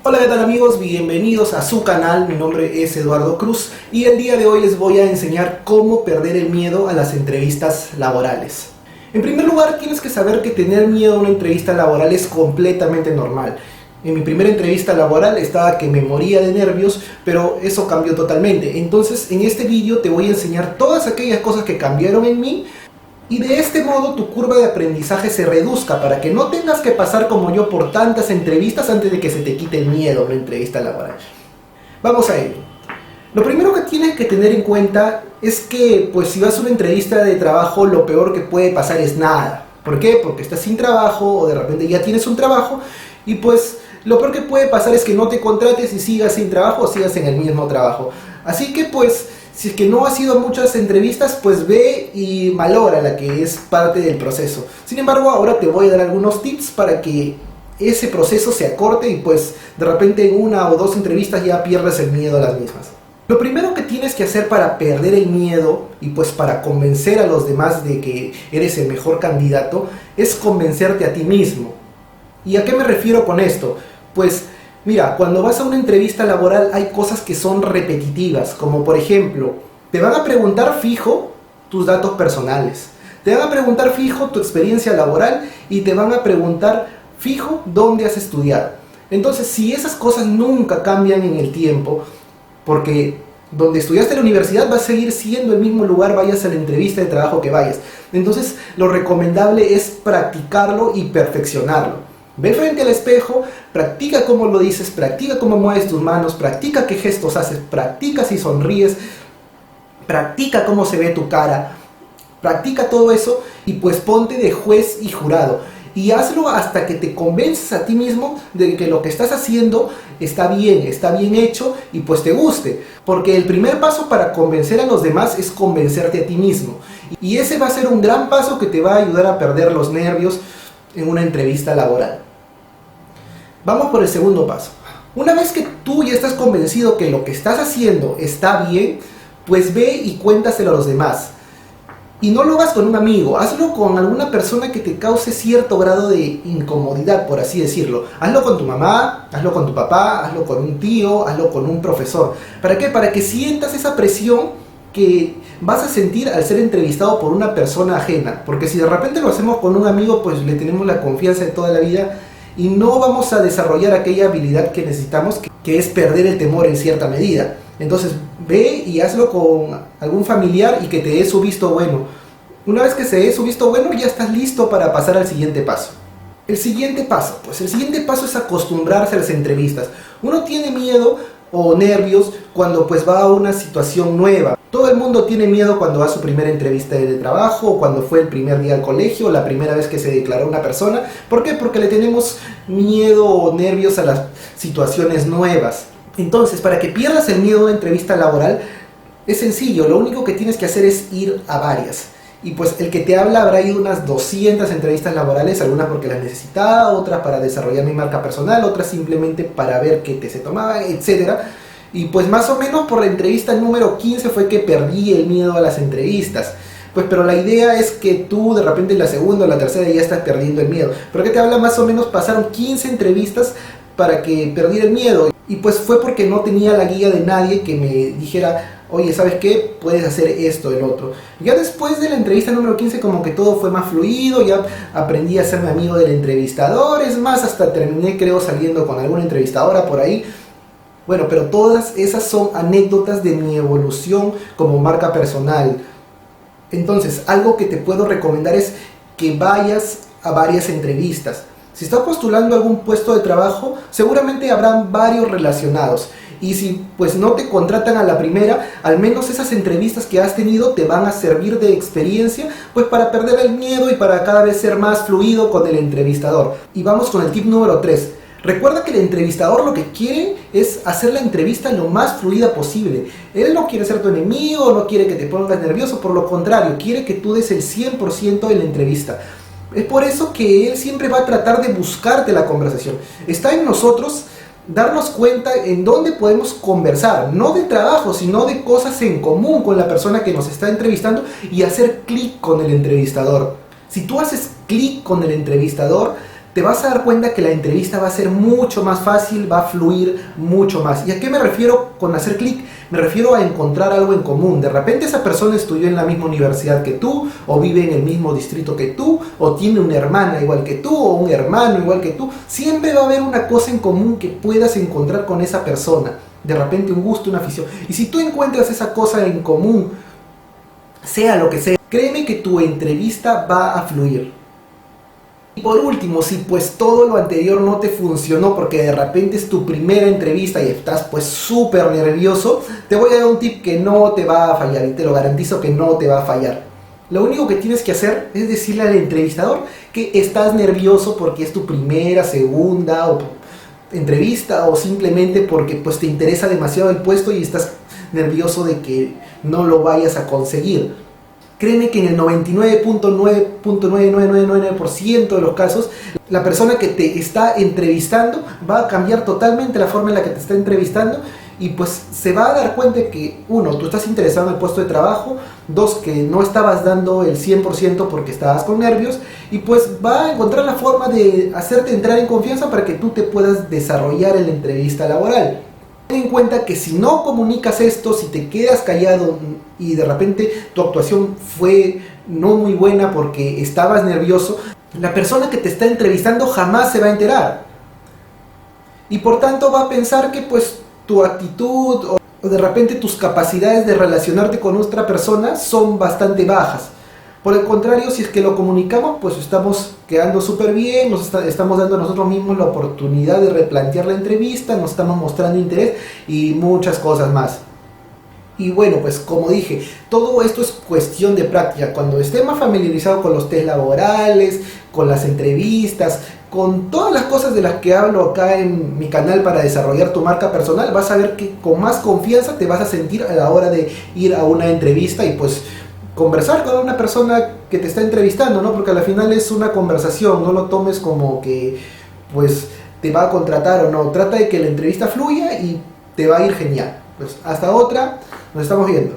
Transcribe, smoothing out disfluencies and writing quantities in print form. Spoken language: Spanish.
Hola, ¿qué tal amigos? Bienvenidos a su canal, mi nombre es Eduardo Cruz y el día de hoy les voy a enseñar cómo perder el miedo a las entrevistas laborales. En primer lugar, tienes que saber que tener miedo a una entrevista laboral es completamente normal. En mi primera entrevista laboral estaba que me moría de nervios, pero eso cambió totalmente. Entonces, en este vídeo te voy a enseñar todas aquellas cosas que cambiaron en mí y de este modo tu curva de aprendizaje se reduzca para que no tengas que pasar como yo por tantas entrevistas antes de que se te quite el miedo a una entrevista laboral. Vamos a ello. Lo primero que tienes que tener en cuenta es que pues si vas a una entrevista de trabajo lo peor que puede pasar es nada. ¿Por qué? Porque estás sin trabajo o de repente ya tienes un trabajo y pues lo peor que puede pasar es que no te contrates y sigas sin trabajo o sigas en el mismo trabajo. Así que pues si es que no has ido a muchas entrevistas, pues ve y valora la que es parte del proceso. Sin embargo, ahora te voy a dar algunos tips para que ese proceso se acorte y pues de repente en una o dos entrevistas ya pierdas el miedo a las mismas. Lo primero que tienes que hacer para perder el miedo y pues para convencer a los demás de que eres el mejor candidato es convencerte a ti mismo. ¿Y a qué me refiero con esto? Pues mira, cuando vas a una entrevista laboral hay cosas que son repetitivas, como por ejemplo, te van a preguntar fijo tus datos personales, te van a preguntar fijo tu experiencia laboral y te van a preguntar fijo dónde has estudiado. Entonces, si esas cosas nunca cambian en el tiempo, porque donde estudiaste en la universidad va a seguir siendo el mismo lugar, vayas a la entrevista de trabajo que vayas. Entonces, lo recomendable es practicarlo y perfeccionarlo. Ve frente al espejo, practica cómo lo dices, practica cómo mueves tus manos, practica qué gestos haces, practica si sonríes, practica cómo se ve tu cara, practica todo eso y pues ponte de juez y jurado. Y hazlo hasta que te convences a ti mismo de que lo que estás haciendo está bien hecho y pues te guste. Porque el primer paso para convencer a los demás es convencerte a ti mismo. Y ese va a ser un gran paso que te va a ayudar a perder los nervios en una entrevista laboral. Vamos por el segundo paso. Una vez que tú ya estás convencido que lo que estás haciendo está bien, pues ve y cuéntaselo a los demás. Y no lo hagas con un amigo, hazlo con alguna persona que te cause cierto grado de incomodidad, por así decirlo. Hazlo con tu mamá, hazlo con tu papá, hazlo con un tío, hazlo con un profesor. ¿Para qué? Para que sientas esa presión que vas a sentir al ser entrevistado por una persona ajena. Porque si de repente lo hacemos con un amigo, pues le tenemos la confianza de toda la vida y no vamos a desarrollar aquella habilidad que necesitamos, que es perder el temor en cierta medida. Entonces ve y hazlo con algún familiar y que te dé su visto bueno. Una vez que se dé su visto bueno, ya estás listo para pasar al siguiente paso. El siguiente paso es acostumbrarse a las entrevistas. Uno tiene miedo o nervios cuando pues va a una situación nueva. Todo el mundo tiene miedo cuando va a su primera entrevista de trabajo, o cuando fue el primer día al colegio, o la primera vez que se declaró una persona. ¿Por qué? Porque le tenemos miedo o nervios a las situaciones nuevas. Entonces, para que pierdas el miedo a una entrevista laboral, es sencillo, lo único que tienes que hacer es ir a varias. Y pues el que te habla habrá ido unas 200 entrevistas laborales, algunas porque las necesitaba, otras para desarrollar mi marca personal, otras simplemente para ver qué te se tomaba, etc. Y pues más o menos por la entrevista número 15 fue que perdí el miedo a las entrevistas. Pues pero la idea es que tú de repente en la segunda o la tercera ya estás perdiendo el miedo. Pero que te habla más o menos pasaron 15 entrevistas para que perdiera el miedo. Y pues fue porque no tenía la guía de nadie que me dijera, oye, ¿sabes qué? Puedes hacer esto, el otro. Ya después de la entrevista número 15 como que todo fue más fluido, ya aprendí a hacerme amigo del entrevistador, es más, hasta terminé creo saliendo con alguna entrevistadora por ahí. Bueno, pero todas esas son anécdotas de mi evolución como marca personal. Entonces, algo que te puedo recomendar es que vayas a varias entrevistas. Si estás postulando algún puesto de trabajo, seguramente habrán varios relacionados. Y si pues no te contratan a la primera, al menos esas entrevistas que has tenido te van a servir de experiencia pues para perder el miedo y para cada vez ser más fluido con el entrevistador. Y vamos con el tip número 3. Recuerda que el entrevistador lo que quiere es hacer la entrevista lo más fluida posible. Él no quiere ser tu enemigo, no quiere que te pongas nervioso, por lo contrario, quiere que tú des el 100% en la entrevista. Es por eso que él siempre va a tratar de buscarte la conversación. Está en nosotros darnos cuenta en dónde podemos conversar, no de trabajo, sino de cosas en común con la persona que nos está entrevistando y hacer clic con el entrevistador. Si tú haces clic con el entrevistador, te vas a dar cuenta que la entrevista va a ser mucho más fácil, va a fluir mucho más. ¿Y a qué me refiero con hacer clic? Me refiero a encontrar algo en común. De repente esa persona estudió en la misma universidad que tú, o vive en el mismo distrito que tú, o tiene una hermana igual que tú, o un hermano igual que tú. Siempre va a haber una cosa en común que puedas encontrar con esa persona. De repente un gusto, una afición. Y si tú encuentras esa cosa en común, sea lo que sea, créeme que tu entrevista va a fluir. Y por último, si pues todo lo anterior no te funcionó porque de repente es tu primera entrevista y estás pues súper nervioso, te voy a dar un tip que no te va a fallar y te lo garantizo que no te va a fallar. Lo único que tienes que hacer es decirle al entrevistador que estás nervioso porque es tu primera, segunda o entrevista, o simplemente porque pues te interesa demasiado el puesto y estás nervioso de que no lo vayas a conseguir. Créeme que en el 99.99999% de los casos, la persona que te está entrevistando va a cambiar totalmente la forma en la que te está entrevistando y pues se va a dar cuenta que, uno, tú estás interesado en el puesto de trabajo, dos, que no estabas dando el 100% porque estabas con nervios, y pues va a encontrar la forma de hacerte entrar en confianza para que tú te puedas desarrollar en la entrevista laboral. Ten en cuenta que si no comunicas esto, si te quedas callado y de repente tu actuación fue no muy buena porque estabas nervioso, la persona que te está entrevistando jamás se va a enterar. Y por tanto va a pensar que pues tu actitud o de repente tus capacidades de relacionarte con otra persona son bastante bajas. Por el contrario, si es que lo comunicamos, pues estamos quedando súper bien, estamos dando a nosotros mismos la oportunidad de replantear la entrevista, nos estamos mostrando interés y muchas cosas más. Y bueno, pues como dije, todo esto es cuestión de práctica. Cuando estés más familiarizado con los test laborales, con las entrevistas, con todas las cosas de las que hablo acá en mi canal para desarrollar tu marca personal, vas a ver que con más confianza te vas a sentir a la hora de ir a una entrevista y pues conversar con una persona que te está entrevistando, ¿no? Porque al final es una conversación, no lo tomes como que pues te va a contratar o no. Trata de que la entrevista fluya y te va a ir genial. Pues hasta otra, nos estamos viendo.